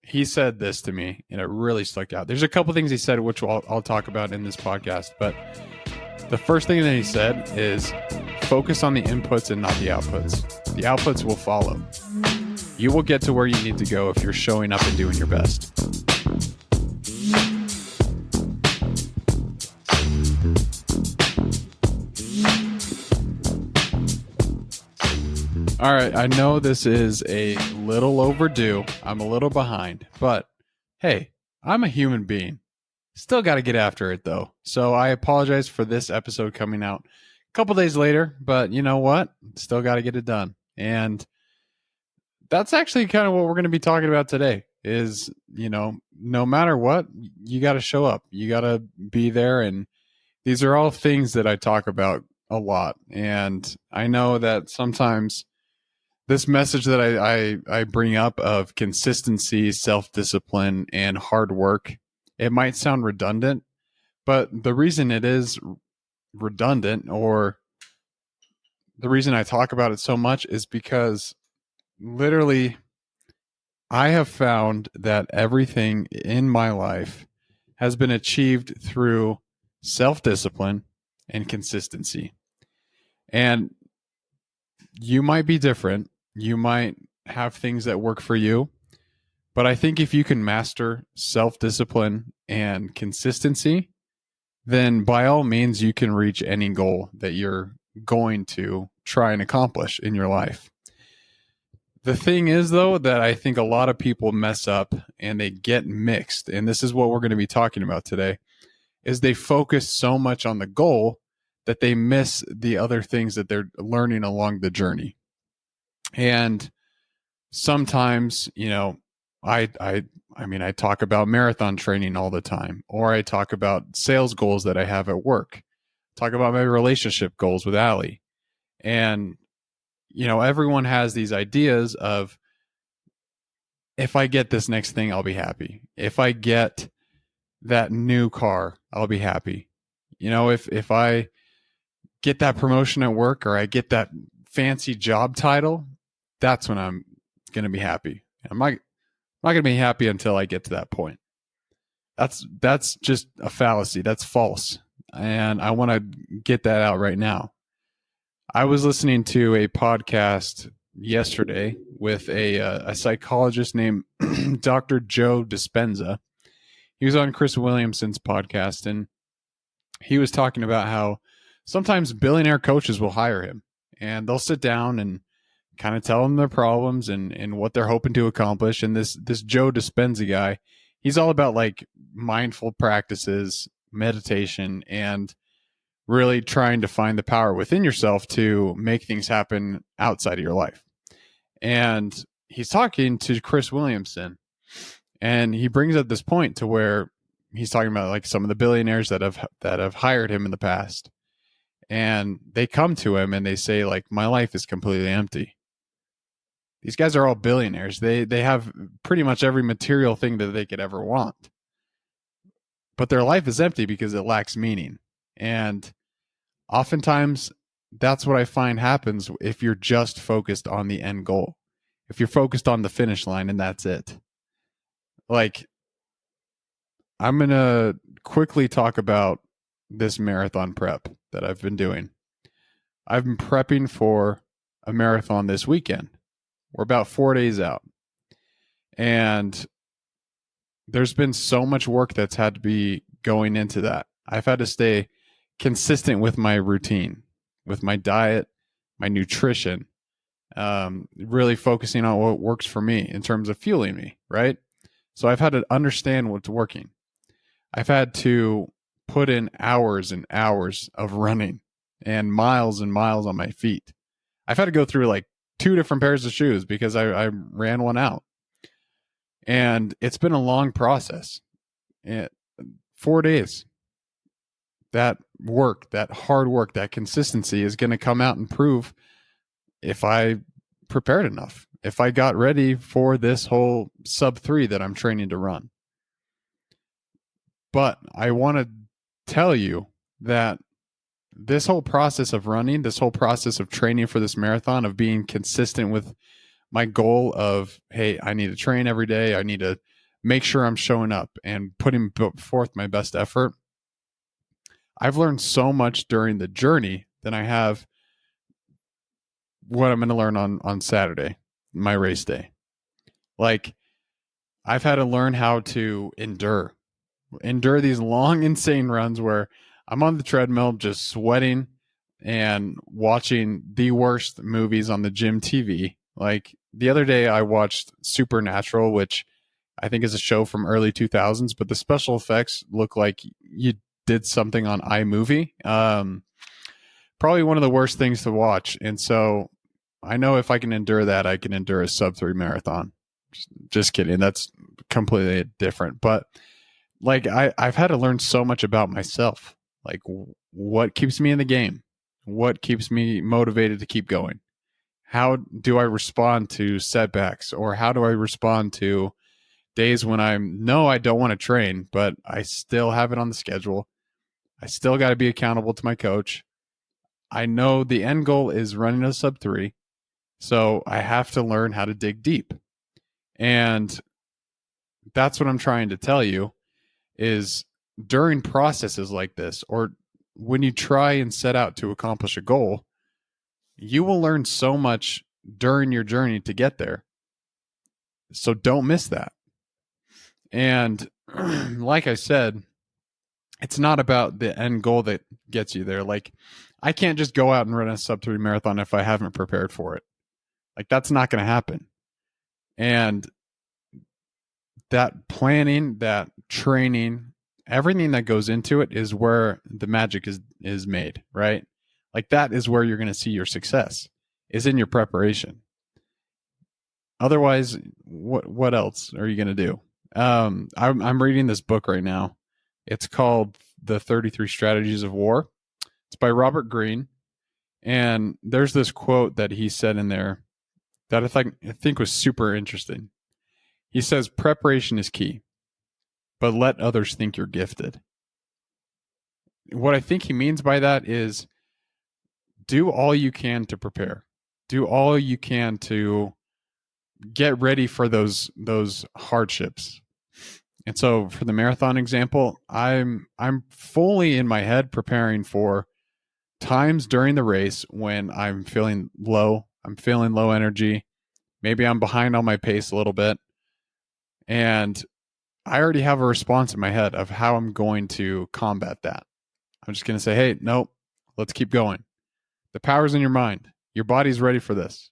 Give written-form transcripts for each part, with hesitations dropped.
he said this to me and it really stuck out. There's a couple things he said, which I'll talk about in this podcast. But the first thing that he said is focus on the inputs and not the outputs. The outputs will follow. You will get to where you need to go if you're showing up and doing your best. All right, I know this is a little overdue. I'm a little behind, but hey, I'm a human being. Still got to get after it though. So I apologize for this episode coming out a couple days later, but you know what? Still got to get it done. And that's actually kind of what we're going to be talking about today is, no matter what, you got to show up. You got to be there. And these are all things that I talk about a lot. And I know that sometimes this message that I bring up of consistency, self-discipline, and hard work, it might sound redundant, but the reason it is redundant, or the reason I talk about it so much, is because literally I have found that everything in my life has been achieved through self-discipline and consistency. And you might be different. You might have things that work for you, but I think if you can master self-discipline and consistency, then by all means, you can reach any goal that you're going to try and accomplish in your life. The thing is, though, that I think a lot of people mess up and they get mixed, and this is what we're going to be talking about today, is they focus so much on the goal that they miss the other things that they're learning along the journey. And sometimes, I talk about marathon training all the time, or I talk about sales goals that I have at work, talk about my relationship goals with Allie. And, everyone has these ideas of, if I get this next thing, I'll be happy. If I get that new car, I'll be happy. If I get that promotion at work, or I get that fancy job title, that's when I'm going to be happy. I'm not going to be happy until I get to that point. That's just a fallacy. That's false. And I want to get that out right now. I was listening to a podcast yesterday with a psychologist named Dr. Joe Dispenza. He was on Chris Williamson's podcast, and he was talking about how sometimes billionaire coaches will hire him, and they'll sit down and kind of tell them their problems and what they're hoping to accomplish. And this Joe Dispenza guy, he's all about like mindful practices, meditation, and really trying to find the power within yourself to make things happen outside of your life. And he's talking to Chris Williamson, and he brings up this point to where he's talking about like some of the billionaires that have hired him in the past. And they come to him and they say, like, my life is completely empty. These guys are all billionaires. They have pretty much every material thing that they could ever want. But their life is empty because it lacks meaning. And oftentimes, that's what I find happens if you're just focused on the end goal. If you're focused on the finish line and that's it. Like, I'm going to quickly talk about this marathon prep that I've been doing. I've been prepping for a marathon this weekend. We're about 4 days out. And there's been so much work that's had to be going into that. I've had to stay consistent with my routine, with my diet, my nutrition, really focusing on what works for me in terms of fueling me, right? So I've had to understand what's working. I've had to put in hours and hours of running and miles on my feet. I've had to go through like 2 different pairs of shoes because I ran one out. And it's been a long process. 4 days. That work, that hard work, that consistency is going to come out and prove if I prepared enough, if I got ready for this whole sub-3 that I'm training to run. But I want to tell you that this whole process of running, this whole process of training for this marathon, of being consistent with my goal of, hey, I need to train every day. I need to make sure I'm showing up and putting forth my best effort. I've learned so much during the journey than I have what I'm going to learn on Saturday, my race day. Like, I've had to learn how to endure these long, insane runs where I'm on the treadmill just sweating and watching the worst movies on the gym TV. Like the other day, I watched Supernatural, which I think is a show from early 2000s, but the special effects look like you did something on iMovie. Probably one of the worst things to watch. And so I know if I can endure that, I can endure a sub-3 marathon. Just kidding. That's completely different. But like I've had to learn so much about myself. Like what keeps me in the game? What keeps me motivated to keep going? How do I respond to setbacks? Or how do I respond to days when I don't want to train, but I still have it on the schedule. I still got to be accountable to my coach. I know the end goal is running a sub-3. So I have to learn how to dig deep. And that's what I'm trying to tell you is during processes like this, or when you try and set out to accomplish a goal, you will learn so much during your journey to get there. So don't miss that. And like I said, it's not about the end goal that gets you there. Like I can't just go out and run a sub-3 marathon if I haven't prepared for it. Like that's not going to happen. And that planning, that training, everything that goes into it is where the magic is made, right? Like that is where you're going to see your success is in your preparation. Otherwise, what else are you going to do? I'm reading this book right now. It's called The 33 Strategies of War. It's by Robert Greene. And there's this quote that he said in there that I think was super interesting. He says, preparation is key, but let others think you're gifted. What I think he means by that is do all you can to prepare. Do all you can to get ready for those hardships. And so for the marathon example, I'm fully in my head preparing for times during the race when I'm feeling low, I'm feeling low energy. Maybe I'm behind on my pace a little bit. And I already have a response in my head of how I'm going to combat that. I'm just going to say, hey, nope, let's keep going. The power's in your mind. Your body's ready for this.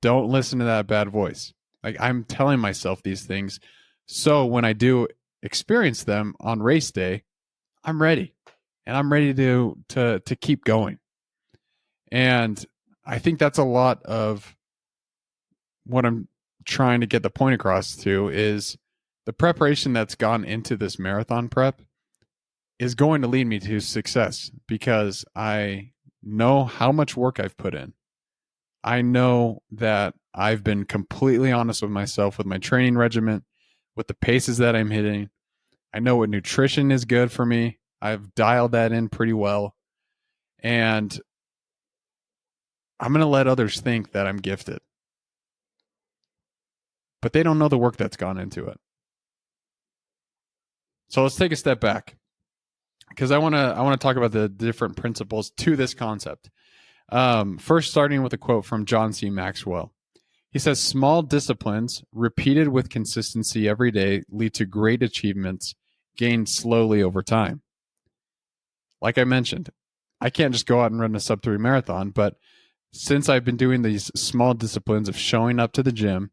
Don't listen to that bad voice. Like I'm telling myself these things. So when I do experience them on race day, I'm ready and I'm ready to keep going. And I think that's a lot of what I'm trying to get the point across to is the preparation that's gone into this marathon prep is going to lead me to success because I know how much work I've put in. I know that I've been completely honest with myself with my training regimen, with the paces that I'm hitting. I know what nutrition is good for me. I've dialed that in pretty well. And I'm going to let others think that I'm gifted. But they don't know the work that's gone into it. So let's take a step back because I want to talk about the different principles to this concept. First, starting with a quote from John C. Maxwell. He says, small disciplines repeated with consistency every day lead to great achievements gained slowly over time. Like I mentioned, I can't just go out and run a sub-3 marathon, but since I've been doing these small disciplines of showing up to the gym,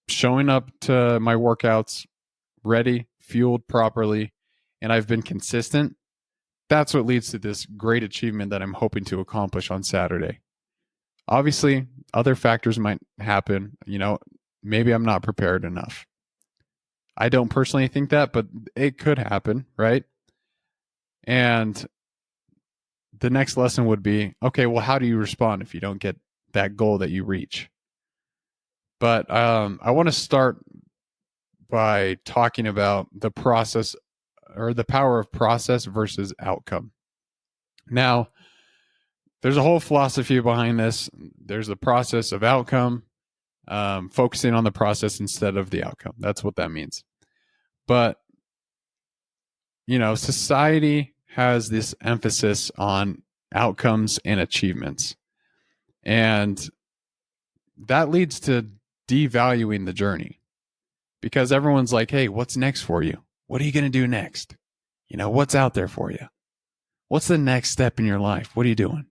showing up to my workouts ready, fueled properly, and I've been consistent, that's what leads to this great achievement that I'm hoping to accomplish on Saturday. Obviously, other factors might happen. Maybe I'm not prepared enough. I don't personally think that, but it could happen, right? And the next lesson would be, okay, well, how do you respond if you don't get that goal that you reach? But I want to start by talking about the process or the power of process versus outcome. Now, there's a whole philosophy behind this. There's the process of outcome, focusing on the process instead of the outcome. That's what that means. But, society has this emphasis on outcomes and achievements. And that leads to devaluing the journey because everyone's like, hey, what's next for you? What are you going to do next? What's out there for you? What's the next step in your life? What are you doing?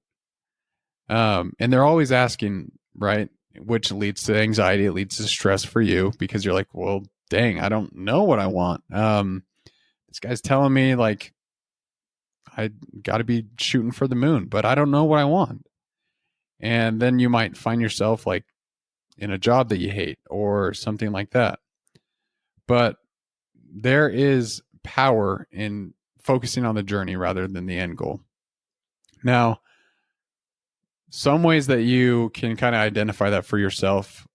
And they're always asking, right? Which leads to anxiety. It leads to stress for you because you're like, well, dang, I don't know what I want. This guy's telling me like, I got to be shooting for the moon, but I don't know what I want. And then you might find yourself like in a job that you hate or something like that. But there is power in focusing on the journey rather than the end goal. Now, some ways that you can kind of identify that for yourself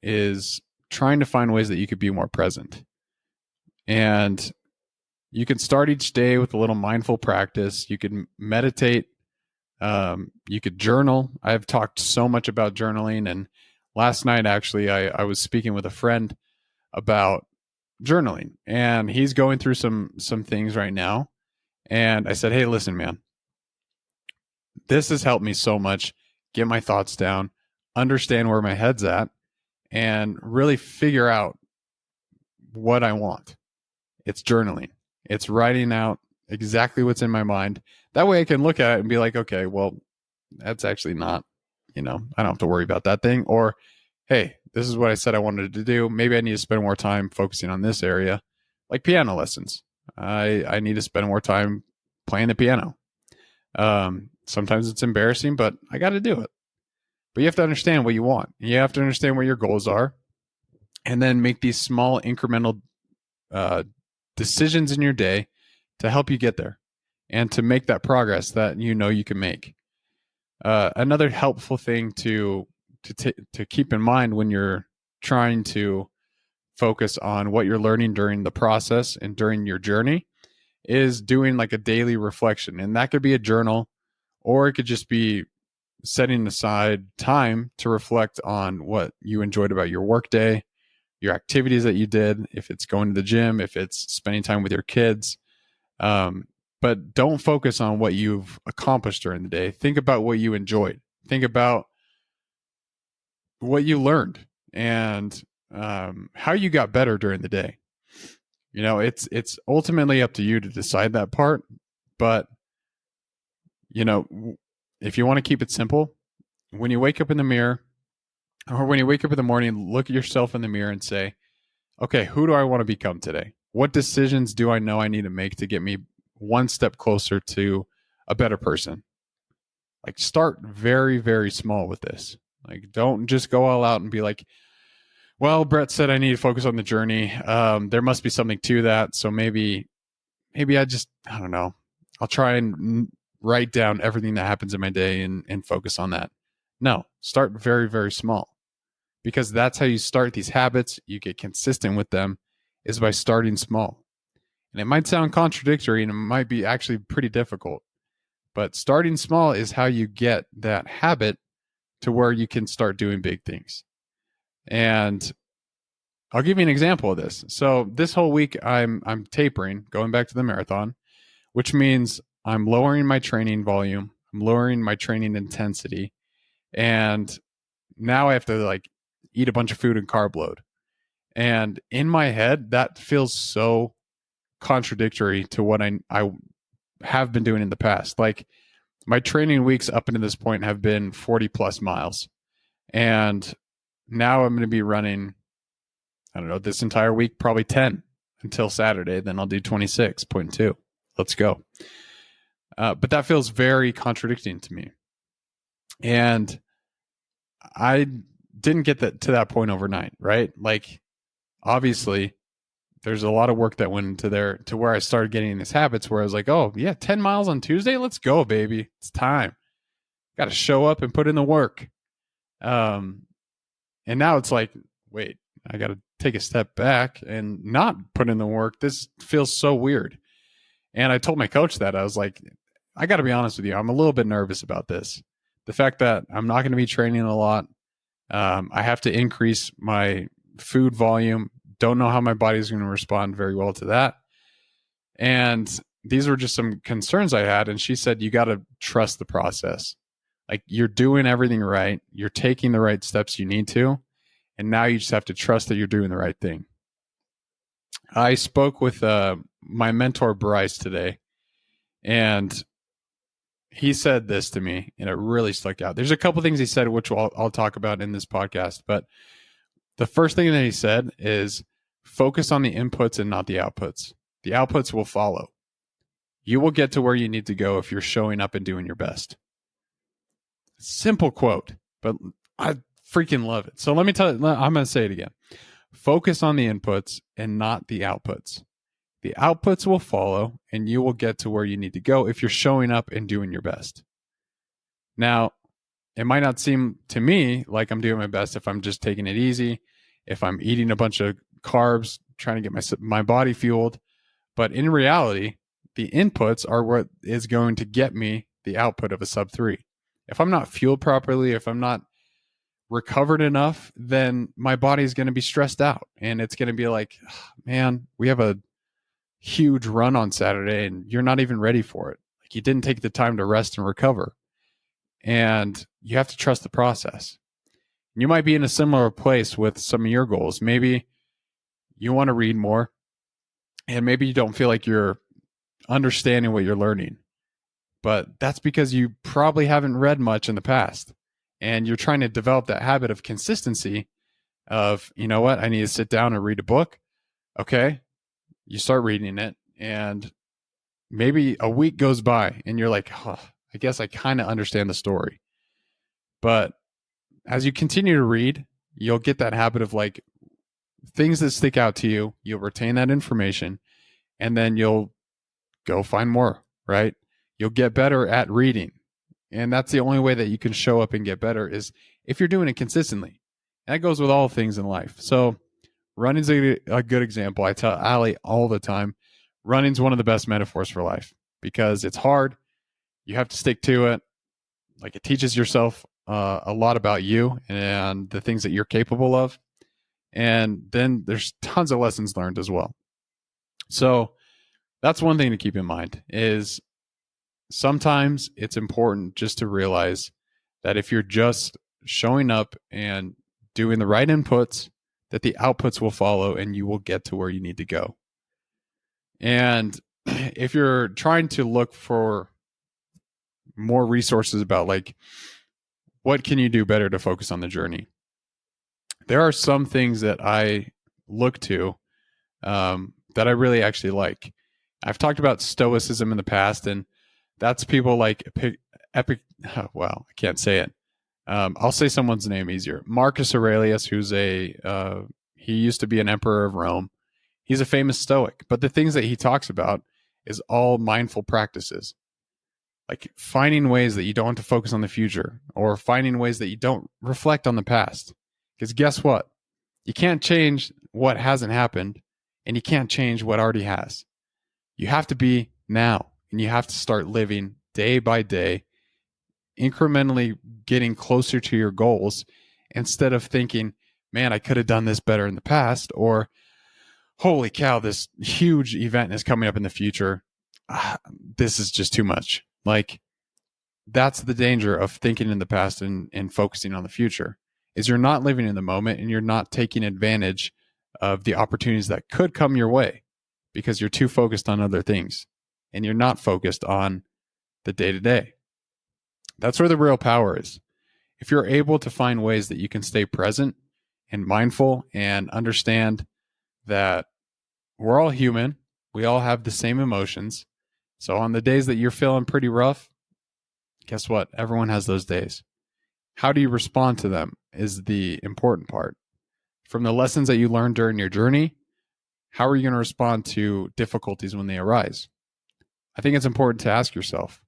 is trying to find ways that you could be more present. And you can start each day with a little mindful practice. You can meditate. You could journal. I've talked so much about journaling. And last night, actually, I was speaking with a friend about journaling. And he's going through some things right now. And I said, hey, listen, man, this has helped me so much get my thoughts down, understand where my head's at, and really figure out what I want. It's journaling. It's writing out exactly what's in my mind. That way I can look at it and be like, okay, well, that's actually not, I don't have to worry about that thing. Or, hey, this is what I said I wanted to do. Maybe I need to spend more time focusing on this area, like piano lessons. I need to spend more time playing the piano. Sometimes it's embarrassing, but I got to do it. But you have to understand what you want. You have to understand what your goals are, and then make these small incremental decisions in your day to help you get there and to make that progress that you can make. Another helpful thing to keep in mind when you're trying to focus on what you're learning during the process and during your journey is doing like a daily reflection. And that could be a journal, or it could just be setting aside time to reflect on what you enjoyed about your workday, your activities that you did, if it's going to the gym, if it's spending time with your kids. But don't focus on what you've accomplished during the day. Think about what you enjoyed. Think about what you learned and how you got better during the day. It's ultimately up to you to decide that part. But, if you want to keep it simple, when you wake up in the mirror or when you wake up in the morning, look at yourself in the mirror and say, okay, who do I want to become today? What decisions do I know I need to make to get me one step closer to a better person? Like, start very, very small with this. Like, don't just go all out and be like, well, Brett said I need to focus on the journey. There must be something to that. So maybe I don't know. I'll try and write down everything that happens in my day and focus on that. No, start very, very small, because that's how you start these habits. You get consistent with them is by starting small. And it might sound contradictory and it might be actually pretty difficult, but starting small is how you get that habit to where you can start doing big things. And I'll give you an example of this. So this whole week I'm tapering, going back to the marathon, which means I'm lowering my training volume, I'm lowering my training intensity, and now I have to like eat a bunch of food and carb load. And in my head, that feels so contradictory to what I have been doing in the past. Like, my training weeks up until this point have been 40 plus miles. And now I'm going to be running, I don't know, this entire week, probably 10 until Saturday. Then I'll do 26.2. Let's go. But that feels very contradicting to me. And I didn't get to that point overnight, right? Like, obviously, there's a lot of work that went into there to where I started getting these habits where I was like, oh, yeah, 10 miles on Tuesday? Let's go, baby. It's time. Got to show up and put in the work. And now it's like, wait, I got to take a step back and not put in the work. This feels so weird. And I told my coach that. I was like, I got to be honest with you. I'm a little bit nervous about this. The fact that I'm not going to be training a lot. I have to increase my food volume don't know how my body's going to respond very well to that. And these were just some concerns I had. And she said, you got to trust the process. Like, you're doing everything right. You're taking the right steps you need to. And now you just have to trust that you're doing the right thing. I spoke with my mentor, Bryce, today, and he said this to me, and it really stuck out. There's a couple things he said, which I'll talk about in this podcast. But the first thing that he said is focus on the inputs and not the outputs. The outputs will follow. You will get to where you need to go if you're showing up and doing your best. Simple quote, but I freaking love it. So let me tell you, I'm going to say it again. Focus on the inputs and not the outputs. The outputs will follow, and you will get to where you need to go if you're showing up and doing your best. Now, it might not seem to me like I'm doing my best if I'm just taking it easy, if I'm eating a bunch of carbs, trying to get my body fueled. But in reality, the inputs are what is going to get me the output of a sub 3. If I'm not fueled properly, if I'm not recovered enough, then my body is going to be stressed out. And it's going to be like, oh, man, we have a huge run on Saturday and you're not even ready for it. Like, you didn't take the time to rest and recover. And you have to trust the process. You might be in a similar place with some of your goals. Maybe you want to read more, and maybe you don't feel like you're understanding what you're learning. But that's because you probably haven't read much in the past. And you're trying to develop that habit of consistency of, you know what, I need to sit down and read a book. Okay. You start reading it, and maybe a week goes by and you're like, oh, I guess I kind of understand the story. But as you continue to read, you'll get that habit of like things that stick out to you. You'll retain that information, and then you'll go find more, right? You'll get better at reading. And that's the only way that you can show up and get better is if you're doing it consistently. And that goes with all things in life. So running's a good example. I tell Allie all the time, running's one of the best metaphors for life because it's hard. You have to stick to it. Like, it teaches yourself a lot about you and the things that you're capable of. And then there's tons of lessons learned as well. So that's one thing to keep in mind is sometimes it's important just to realize that if you're just showing up and doing the right inputs, that the outputs will follow and you will get to where you need to go. And if you're trying to look for more resources about like, what can you do better to focus on the journey? There are some things that I look to that I really actually like. I've talked about stoicism in the past, and that's people like well, I can't say it. I'll say someone's name easier. Marcus Aurelius, who's he used to be an emperor of Rome. He's a famous Stoic, but the things that he talks about is all mindful practices. Like finding ways that you don't have to focus on the future, or finding ways that you don't reflect on the past. Because guess what? You can't change what hasn't happened, and you can't change what already has. You have to be now, and you have to start living day by day, incrementally getting closer to your goals instead of thinking, man, I could have done this better in the past, or holy cow, this huge event is coming up in the future. This is just too much. Like, that's the danger of thinking in the past and focusing on the future, is you're not living in the moment and you're not taking advantage of the opportunities that could come your way because you're too focused on other things and you're not focused on the day-to-day. That's where the real power is. If you're able to find ways that you can stay present and mindful and understand that we're all human, we all have the same emotions. So on the days that you're feeling pretty rough, guess what? Everyone has those days. How do you respond to them is the important part. From the lessons that you learned during your journey, how are you going to respond to difficulties when they arise? I think it's important to ask yourself.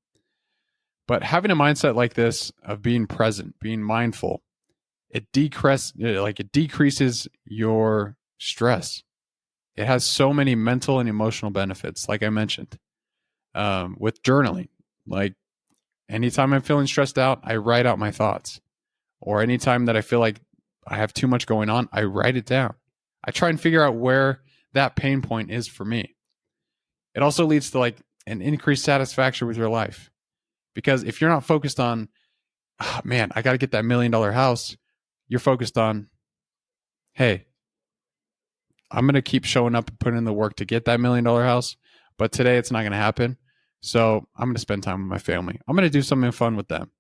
But having a mindset like this of being present, being mindful, it decreases your stress. It has so many mental and emotional benefits, like I mentioned. With journaling, like anytime I'm feeling stressed out, I write out my thoughts. Or anytime that I feel like I have too much going on, I write it down. I try and figure out where that pain point is for me. It also leads to like an increased satisfaction with your life. Because if you're not focused on, oh, man, I got to get that $1 million house, you're focused on, hey, I'm going to keep showing up and putting in the work to get that $1 million house, but today it's not going to happen. So I'm going to spend time with my family. I'm going to do something fun with them.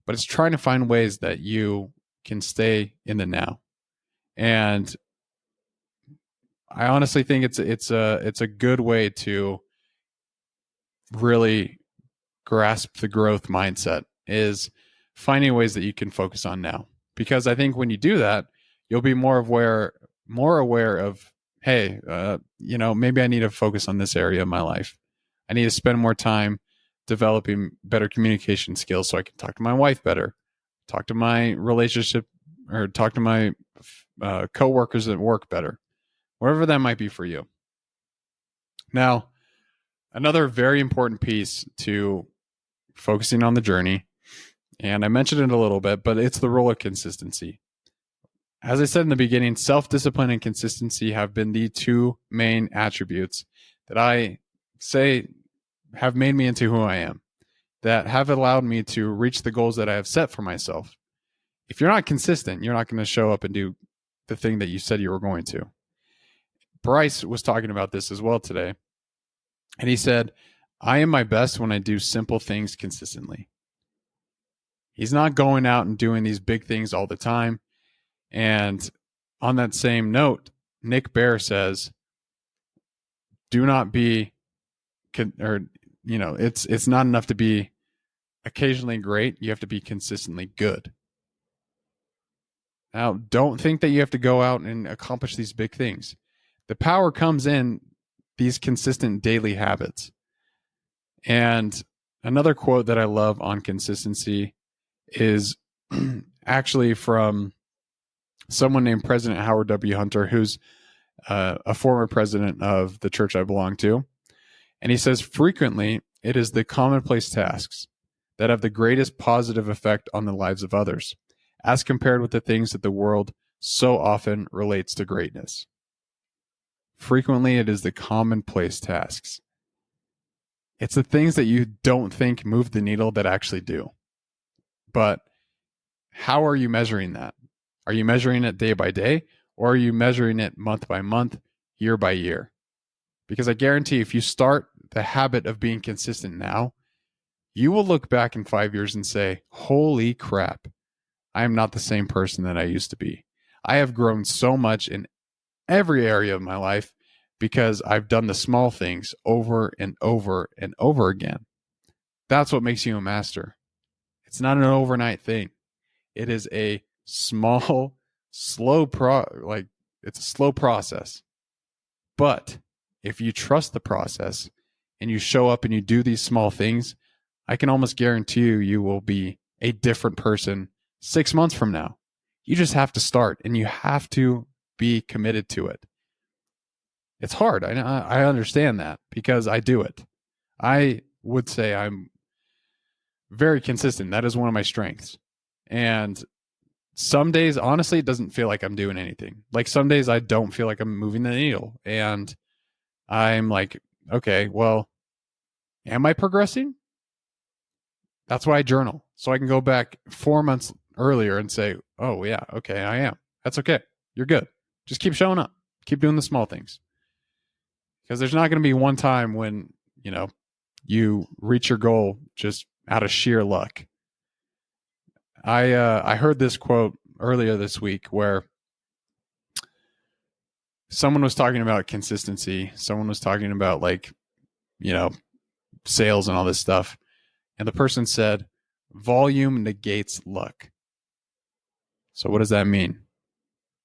But it's trying to find ways that you can stay in the now. And I honestly think it's a good way to really grasp the growth mindset, is finding ways that you can focus on now. Because I think when you do that, you'll be more aware of, hey, maybe I need to focus on this area of my life. I need to spend more time developing better communication skills so I can talk to my wife better, talk to my relationship, or talk to my coworkers at work better, whatever that might be for you. Now, another very important piece to focusing on the journey, and I mentioned it a little bit, but it's the role of consistency. As I said in the beginning, self-discipline and consistency have been the two main attributes that I say have made me into who I am, that have allowed me to reach the goals that I have set for myself. If you're not consistent, you're not going to show up and do the thing that you said you were going to. Bryce was talking about this as well today. And he said, I am my best when I do simple things consistently. He's not going out and doing these big things all the time. And on that same note, Nick Bear says, do not be, it's not enough to be occasionally great. You have to be consistently good. Now, don't think that you have to go out and accomplish these big things. The power comes in these consistent daily habits. And another quote that I love on consistency is actually from someone named President Howard W. Hunter, who's a former president of the church I belong to. And he says, frequently, it is the commonplace tasks that have the greatest positive effect on the lives of others, as compared with the things that the world so often relates to greatness. Frequently, it is the commonplace tasks. It's the things that you don't think move the needle that actually do. But how are you measuring that? Are you measuring it day by day, or are you measuring it month by month, year by year? Because I guarantee if you start the habit of being consistent now, you will look back in 5 years and say, holy crap, I am not the same person that I used to be. I have grown so much in every area of my life because I've done the small things over and over and over again. That's what makes you a master. It's not an overnight thing. It is a small, slow it's a slow process. But if you trust the process and you show up and you do these small things, I can almost guarantee you will be a different person 6 months from now. You just have to start, and you have to be committed to it. It's hard. I understand that because I do it. I would say I'm very consistent. That is one of my strengths. And some days, honestly, it doesn't feel like I'm doing anything. Like some days I don't feel like I'm moving the needle. And I'm like, okay, well, am I progressing? That's why I journal. So I can go back 4 months earlier and say, oh yeah, okay, I am. That's okay. You're good. Just keep showing up. Keep doing the small things. Because there's not going to be one time when, you reach your goal just out of sheer luck. I heard this quote earlier this week where someone was talking about consistency. Someone was talking about sales and all this stuff. And the person said, volume negates luck. So what does that mean?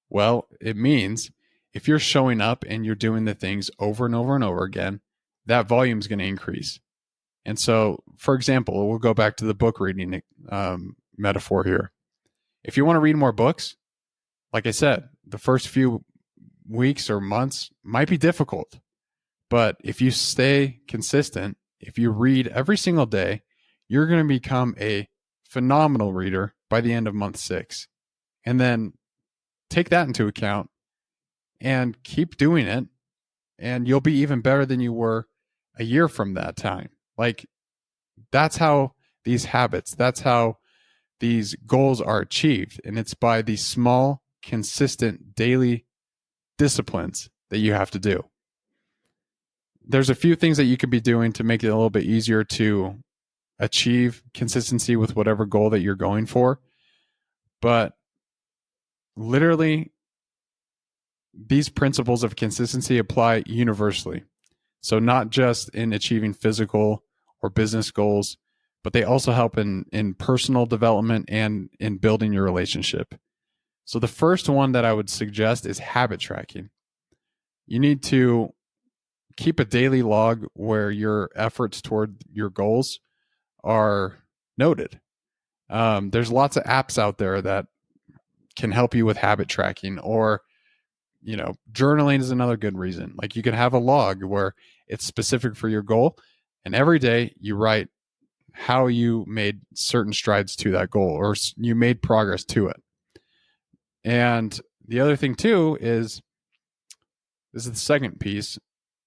Well, it means if you're showing up and you're doing the things over and over and over again, that volume is going to increase. And so, for example, we'll go back to the book reading metaphor here. If you want to read more books, like I said, the first few weeks or months might be difficult. But if you stay consistent, if you read every single day, you're going to become a phenomenal reader by the end of month 6. And then take that into account and keep doing it. And you'll be even better than you were a year from that time. Like, that's how these habits, that's how these goals are achieved. And it's by these small, consistent daily disciplines that you have to do. There's a few things that you could be doing to make it a little bit easier to achieve consistency with whatever goal that you're going for. But literally, these principles of consistency apply universally. So not just in achieving physical or business goals, but they also help in personal development and in building your relationship. So the first one that I would suggest is habit tracking. You need to keep a daily log where your efforts toward your goals are noted. There's lots of apps out there that can help you with habit tracking, or journaling is another good reason. Like, you can have a log where it's specific for your goal, and every day you write how you made certain strides to that goal, or you made progress to it. And the other thing too is, this is the second piece,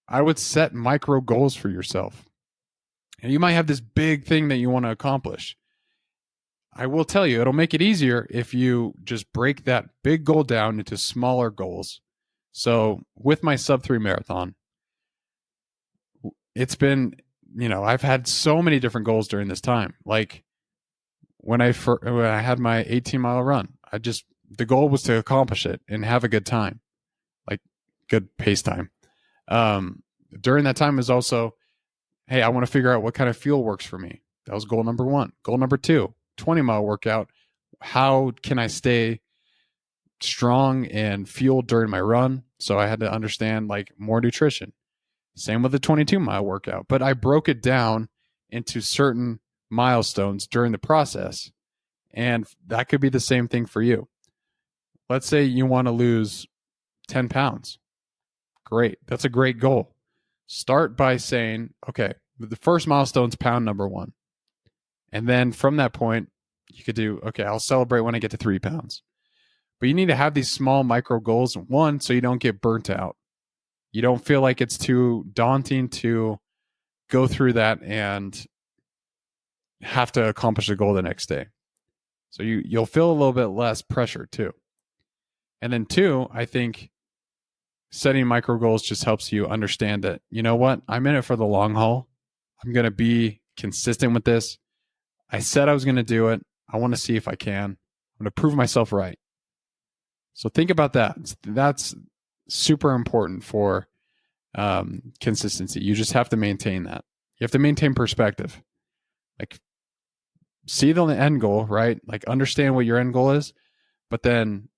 I would set micro goals for yourself. And you might have this big thing that you want to accomplish. I will tell you, it'll make it easier if you just break that big goal down into smaller goals. So with my sub 3 marathon, it's been, I've had so many different goals during this time. Like, when I had my 18-mile run, the goal was to accomplish it and have a good time, like good pace time. During that time was also, hey, I want to figure out what kind of fuel works for me. That was goal number 1. Goal number 2, 20-mile workout. How can I stay strong and fueled during my run? So I had to understand like more nutrition. Same with the 22-mile workout, but I broke it down into certain milestones during the process. And that could be the same thing for you. Let's say you want to lose 10 pounds. Great. That's a great goal. Start by saying, okay, the first milestone's pound number 1. And then from that point, you could do, okay, I'll celebrate when I get to 3 pounds. But you need to have these small micro goals. One, so you don't get burnt out. You don't feel like it's too daunting to go through that and have to accomplish a goal the next day. So you'll feel a little bit less pressure too. And then 2, I think setting micro goals just helps you understand that, you know what, I'm in it for the long haul. I'm going to be consistent with this. I said I was going to do it. I want to see if I can. I'm going to prove myself right. So think about that. That's super important for consistency. You just have to maintain that. You have to maintain perspective. Like, see the end goal, right? Like, understand what your end goal is, but then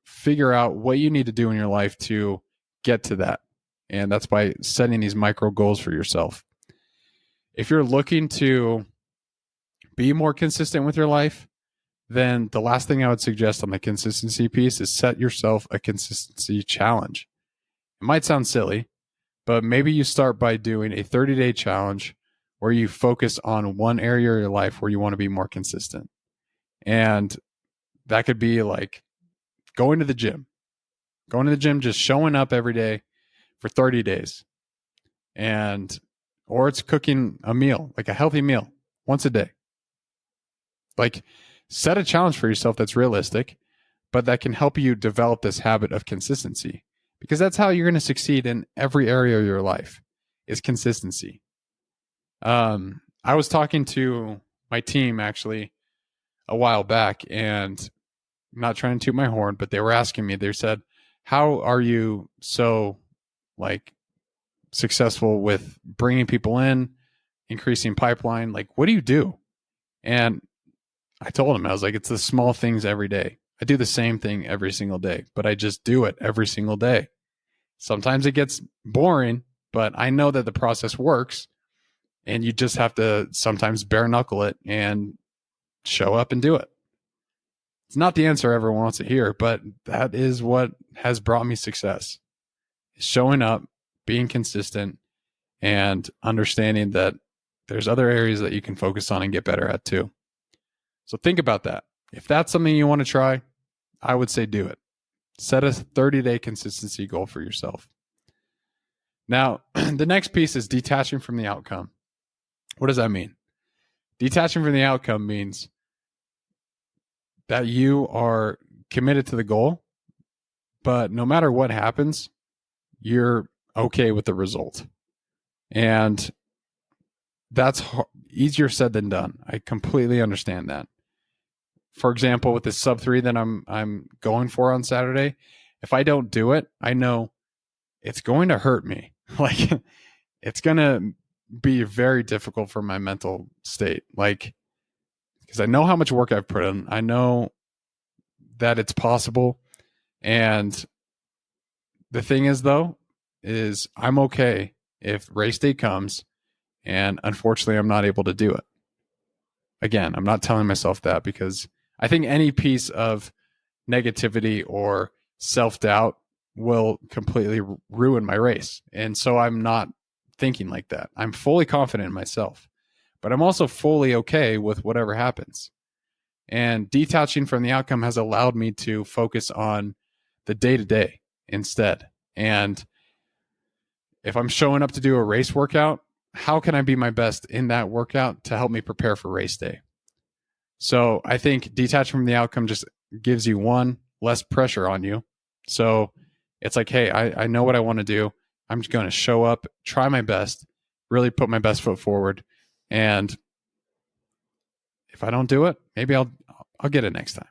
figure out what you need to do in your life to get to that. And that's by setting these micro goals for yourself. If you're looking to be more consistent with your life, then the last thing I would suggest on the consistency piece is set yourself a consistency challenge. It might sound silly, but maybe you start by doing a 30-day challenge where you focus on one area of your life where you want to be more consistent. And that could be like going to the gym, just showing up every day for 30 days. Or it's cooking a meal, like a healthy meal once a day. Like, set a challenge for yourself that's realistic, but that can help you develop this habit of consistency, because that's how you're going to succeed in every area of your life, is consistency. I was talking to my team actually a while back, and I'm not trying to toot my horn, but they were asking me, they said, how are you so like successful with bringing people in, increasing pipeline? Like, what do you do? And I told him, I was like, it's the small things every day. I do the same thing every single day, but I just do it every single day. Sometimes it gets boring, but I know that the process works, and you just have to sometimes bare knuckle it and show up and do it. It's not the answer everyone wants to hear, but that is what has brought me success. Showing up, being consistent, and understanding that there's other areas that you can focus on and get better at too. So think about that. If that's something you want to try, I would say do it. Set a 30-day consistency goal for yourself. Now, the next piece is detaching from the outcome. What does that mean? Detaching from the outcome means that you are committed to the goal, but no matter what happens, you're okay with the result. And that's easier said than done. I completely understand that. For example, with this sub 3 that I'm going for on Saturday, if I don't do it, I know it's going to hurt me. Like, it's going to be very difficult for my mental state. Like, because I know how much work I've put in. I know that it's possible. And the thing is, though, is I'm okay if race day comes and unfortunately I'm not able to do it. Again, I'm not telling myself that because I think any piece of negativity or self-doubt will completely ruin my race. And so I'm not thinking like that. I'm fully confident in myself, but I'm also fully okay with whatever happens. And detaching from the outcome has allowed me to focus on the day-to-day instead. And if I'm showing up to do a race workout, how can I be my best in that workout to help me prepare for race day? So I think detaching from the outcome just gives you one, less pressure on you. So it's like, hey, I know what I want to do. I'm just going to show up, try my best, really put my best foot forward. And if I don't do it, maybe I'll get it next time.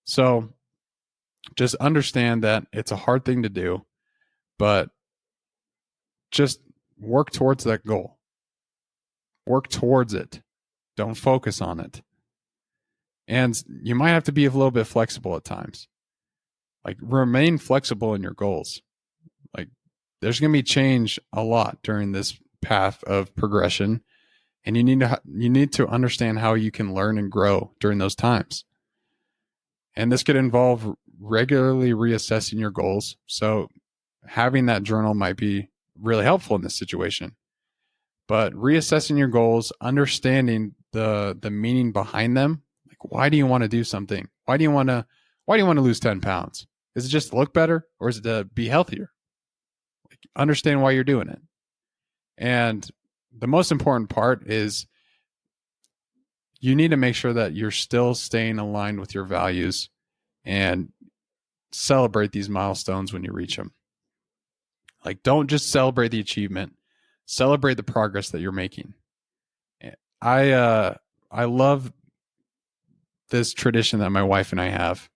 So just understand that it's a hard thing to do, but just work towards that goal. Work towards it. Don't focus on it. And you might have to be a little bit flexible at times. Like, remain flexible in your goals. Like, there's going to be change a lot during this path of progression, and you need to understand how you can learn and grow during those times. And this could involve regularly reassessing your goals. So having that journal might be really helpful in this situation. But reassessing your goals, understanding the meaning behind them. Like, why do you want to do something? Why do you want to lose 10 pounds? Is it just to look better, or is it to be healthier? Like, understand why you're doing it. And the most important part is you need to make sure that you're still staying aligned with your values and celebrate these milestones when you reach them. Like, don't just celebrate the achievement, celebrate the progress that you're making. I love this tradition that my wife and I have,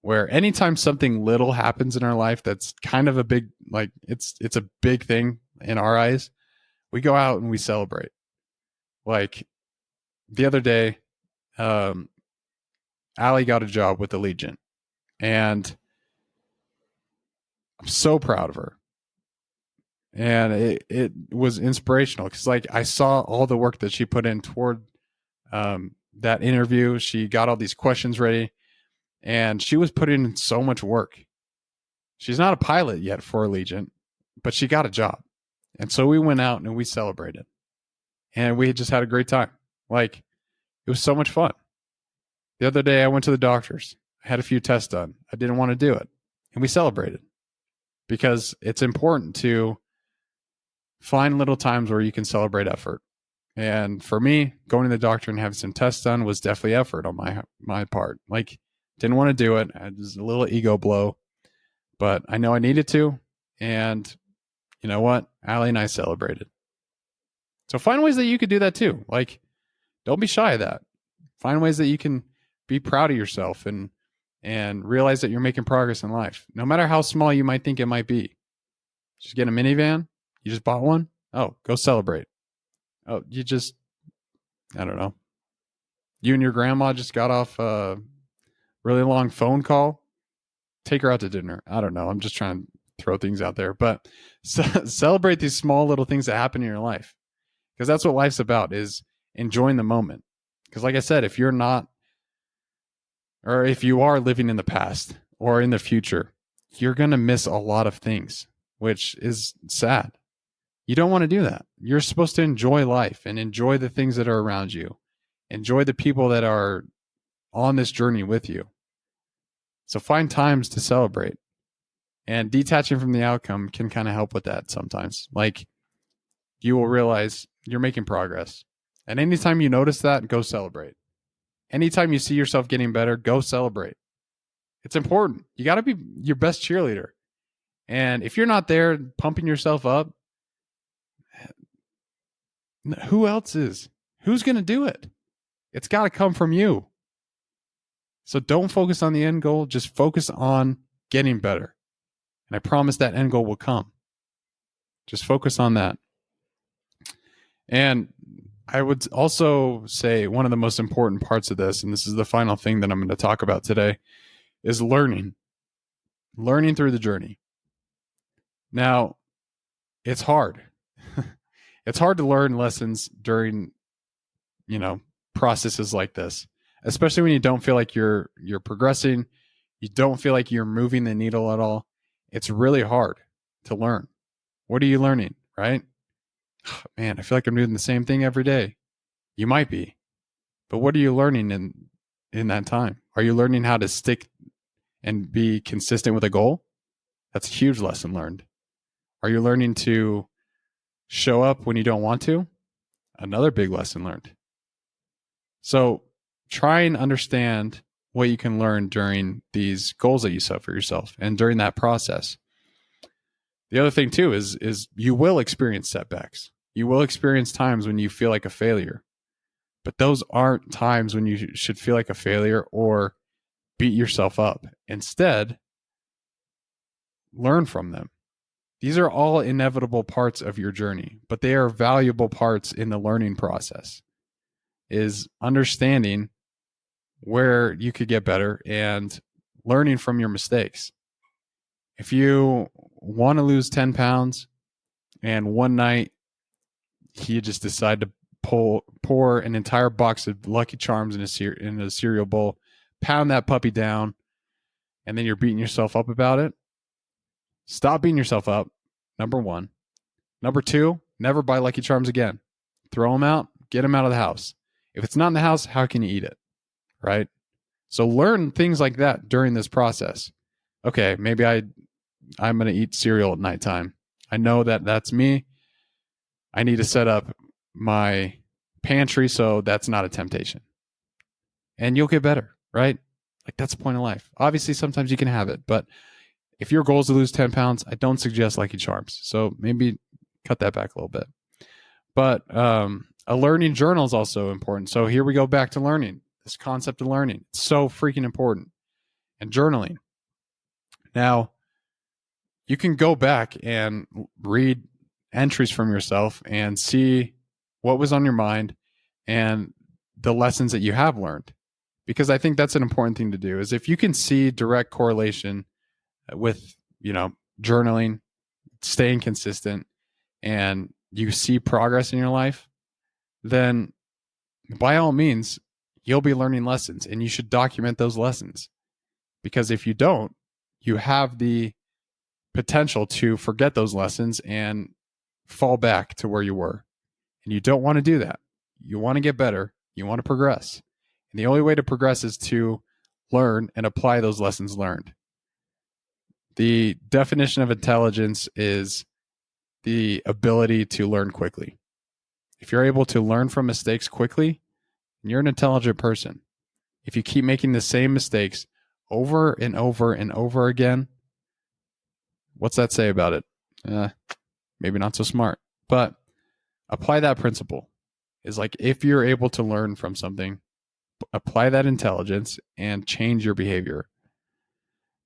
where anytime something little happens in our life that's kind of a big, like, it's a big thing in our eyes, we go out and we celebrate. Like, the other day, Allie got a job with Allegiant, and I'm so proud of her. And it was inspirational because, like, I saw all the work that she put in toward that interview. She got all these questions ready, and she was putting in so much work. She's not a pilot yet for Allegiant, but she got a job. And so we went out and we celebrated. And we just had a great time. Like, it was so much fun. The other day I went to the doctor's. I had a few tests done. I didn't want to do it. And we celebrated because it's important to find little times where you can celebrate effort. And for me, going to the doctor and having some tests done was definitely effort on my part. Like, didn't want to do it. It was a little ego blow, but I know I needed to. And you know what? Allie and I celebrated. So find ways that you could do that too. Like, don't be shy of that. Find ways that you can be proud of yourself and realize that you're making progress in life, no matter how small you might think it might be. Just get a minivan. You just bought one. Oh, go celebrate. Oh, I don't know. You and your grandma just got off a really long phone call. Take her out to dinner. I don't know. I'm just trying to throw things out there, but celebrate these small little things that happen in your life, because that's what life's about, is enjoying the moment. Because like I said, if you're not, or if you are living in the past or in the future, you're going to miss a lot of things, which is sad. You don't want to do that. You're supposed to enjoy life and enjoy the things that are around you. Enjoy the people that are on this journey with you. So find times to celebrate. And detaching from the outcome can kind of help with that sometimes. Like, you will realize you're making progress. And anytime you notice that, go celebrate. Anytime you see yourself getting better, go celebrate. It's important. You got to be your best cheerleader. And if you're not there pumping yourself up, who else is? Who's going to do it? It's got to come from you. So don't focus on the end goal. Just focus on getting better. And I promise that end goal will come. Just focus on that. And I would also say one of the most important parts of this, and this is the final thing that I'm going to talk about today, is learning. Learning through the journey. Now, it's hard. It's hard to learn lessons during, processes like this, especially when you don't feel like you're progressing. You don't feel like you're moving the needle at all. It's really hard to learn. What are you learning, right? Man, I feel like I'm doing the same thing every day. You might be, but what are you learning in that time? Are you learning how to stick and be consistent with a goal? That's a huge lesson learned. Are you learning to show up when you don't want to? Another big lesson learned. So try and understand what you can learn during these goals that you set for yourself and during that process. The other thing too is you will experience setbacks. You will experience times when you feel like a failure, but those aren't times when you should feel like a failure or beat yourself up. Instead, learn from them. These are all inevitable parts of your journey, but they are valuable parts in the learning process, is understanding where you could get better and learning from your mistakes. If you want to lose 10 pounds and one night you just decide to pour an entire box of Lucky Charms in a cereal bowl, pound that puppy down, and then you're beating yourself up about it, stop beating yourself up, number one. Number two, never buy Lucky Charms again. Throw them out, get them out of the house. If it's not in the house, how can you eat it, right? So learn things like that during this process. Okay, maybe I'm going to eat cereal at nighttime. I know that that's me. I need to set up my pantry so that's not a temptation. And you'll get better, right? Like, that's the point of life. Obviously, sometimes you can have it, but if your goal is to lose 10 pounds, I don't suggest Lucky Charms. So maybe cut that back a little bit. But a learning journal is also important. So here we go back to learning. This concept of learning. It's so freaking important. And journaling. Now, you can go back and read entries from yourself and see what was on your mind and the lessons that you have learned. Because I think that's an important thing to do, is if you can see direct correlation with, journaling, staying consistent, and you see progress in your life, then by all means, you'll be learning lessons, and you should document those lessons. Because if you don't, you have the potential to forget those lessons and fall back to where you were. And you don't want to do that. You want to get better. You want to progress. And the only way to progress is to learn and apply those lessons learned. The definition of intelligence is the ability to learn quickly. If you're able to learn from mistakes quickly, you're an intelligent person. If you keep making the same mistakes over and over and over again, what's that say about it? Maybe not so smart. But apply that principle. Is like, if you're able to learn from something, apply that intelligence and change your behavior.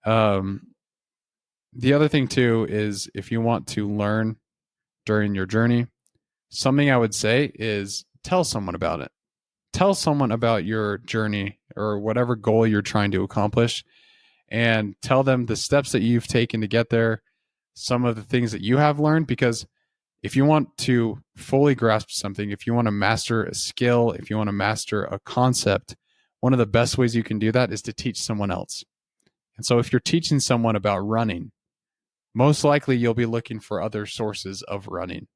The other thing too is, if you want to learn during your journey, something I would say is tell someone about it. Tell someone about your journey or whatever goal you're trying to accomplish, and tell them the steps that you've taken to get there, some of the things that you have learned. Because if you want to fully grasp something, if you want to master a skill, if you want to master a concept, one of the best ways you can do that is to teach someone else. And so if you're teaching someone about running, most likely you'll be looking for other sources of running.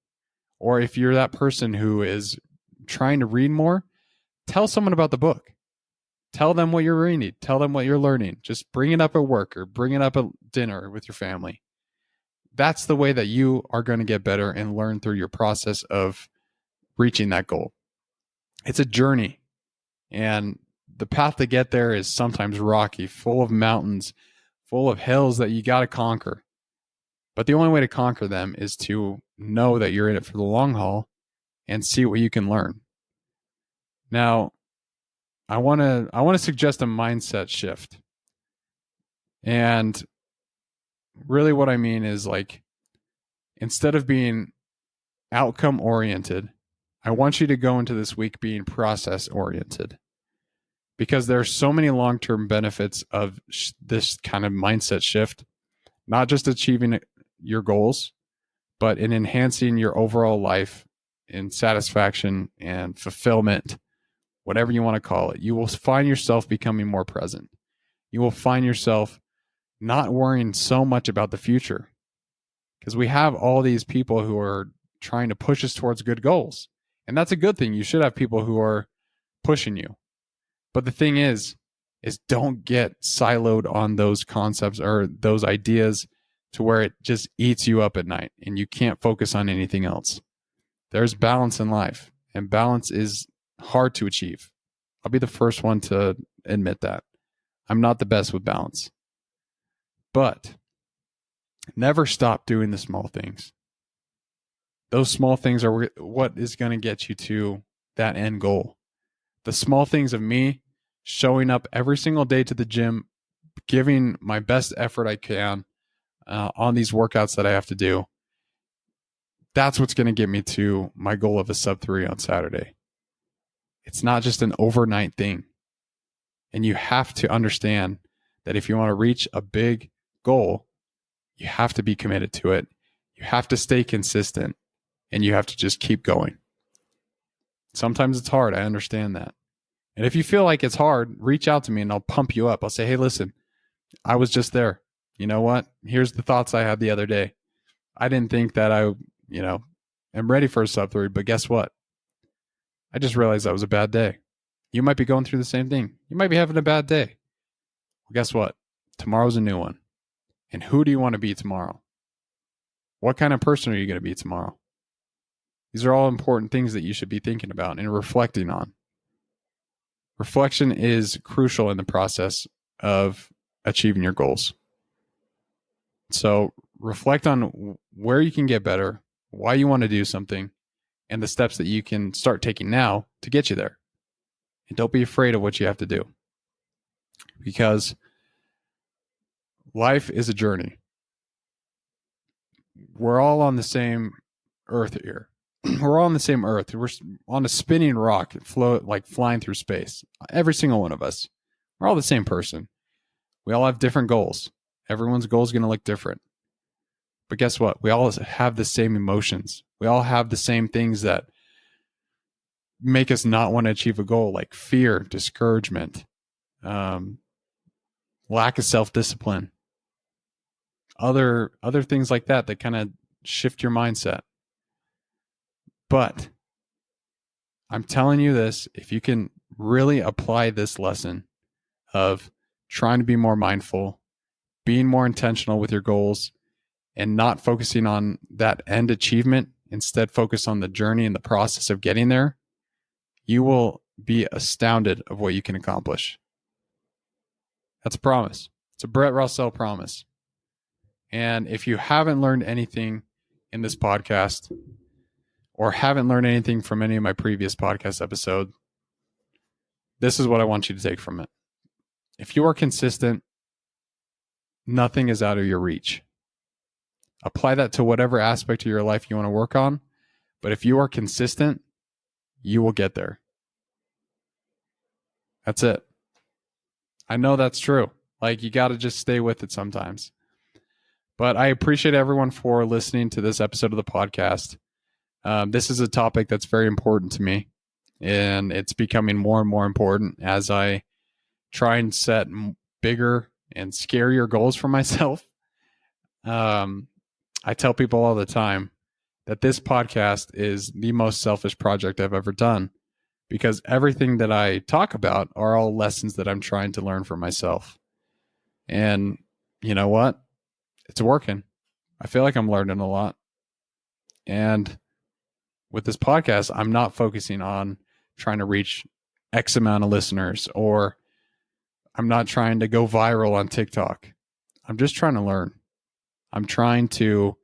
Or if you're that person who is trying to read more, tell someone about the book. Tell them what you're reading. Tell them what you're learning. Just bring it up at work or bring it up at dinner with your family. That's the way that you are going to get better and learn through your process of reaching that goal. It's a journey, and the path to get there is sometimes rocky, full of mountains, full of hills that you got to conquer. But the only way to conquer them is to know that you're in it for the long haul and see what you can learn. Now, I want to suggest a mindset shift. And really what I mean is, like, instead of being outcome oriented, I want you to go into this week being process oriented, because there are so many long-term benefits of this kind of mindset shift, not just achieving your goals, but in enhancing your overall life in satisfaction and fulfillment, whatever you want to call it. You will find yourself becoming more present. You will find yourself not worrying so much about the future, because we have all these people who are trying to push us towards good goals. And that's a good thing. You should have people who are pushing you. But the thing is don't get siloed on those concepts or those ideas to where it just eats you up at night and you can't focus on anything else. There's balance in life, and balance is hard to achieve. I'll be the first one to admit that. I'm not the best with balance. But never stop doing the small things. Those small things are what is going to get you to that end goal. The small things of me showing up every single day to the gym, giving my best effort I can on these workouts that I have to do. That's what's going to get me to my goal of a sub 3 on Saturday. It's not just an overnight thing. And you have to understand that if you want to reach a big goal, you have to be committed to it. You have to stay consistent, and you have to just keep going. Sometimes it's hard. I understand that. And if you feel like it's hard, reach out to me and I'll pump you up. I'll say, hey, listen, I was just there. You know what? Here's the thoughts I had the other day. I didn't think that I, am ready for a sub 3, but guess what? I just realized that was a bad day. You might be going through the same thing. You might be having a bad day. Well, guess what? Tomorrow's a new one. And who do you want to be tomorrow? What kind of person are you going to be tomorrow? These are all important things that you should be thinking about and reflecting on. Reflection is crucial in the process of achieving your goals. So reflect on where you can get better, why you want to do something, and the steps that you can start taking now to get you there. And don't be afraid of what you have to do, because life is a journey. We're all on the same earth here. We're all on the same earth. We're on a spinning rock, flying through space. Every single one of us. We're all the same person. We all have different goals. Everyone's goal is going to look different. But guess what? We all have the same emotions. We all have the same things that make us not want to achieve a goal, like fear, discouragement, lack of self-discipline, other things like that kind of shift your mindset. But I'm telling you this, if you can really apply this lesson of trying to be more mindful, being more intentional with your goals, and not focusing on that end achievement, instead focus on the journey and the process of getting there, you will be astounded of what you can accomplish. That's a promise. It's a Brett Russell promise. And if you haven't learned anything in this podcast, or haven't learned anything from any of my previous podcast episodes, this is what I want you to take from it. If you are consistent, nothing is out of your reach. Apply that to whatever aspect of your life you want to work on. But if you are consistent, you will get there. That's it. I know that's true. Like, you got to just stay with it sometimes. But I appreciate everyone for listening to this episode of the podcast. This is a topic that's very important to me, and it's becoming more and more important as I try and set bigger and scarier goals for myself. I tell people all the time that this podcast is the most selfish project I've ever done, because everything that I talk about are all lessons that I'm trying to learn for myself. And you know what? It's working. I feel like I'm learning a lot. And with this podcast, I'm not focusing on trying to reach X amount of listeners, or I'm not trying to go viral on TikTok. I'm just trying to learn. I'm trying to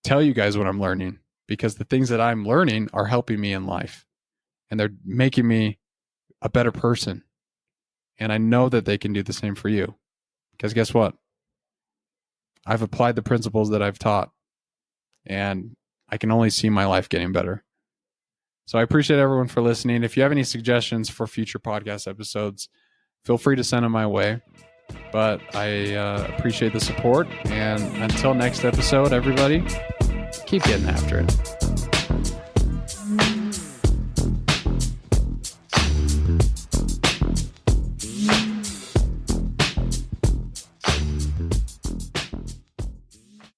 tell you guys what I'm learning, because the things that I'm learning are helping me in life and they're making me a better person. And I know that they can do the same for you, because guess what? I've applied the principles that I've taught, and I can only see my life getting better. So I appreciate everyone for listening. If you have any suggestions for future podcast episodes, feel free to send them my way. But I appreciate the support. And until next episode, everybody, keep getting after it.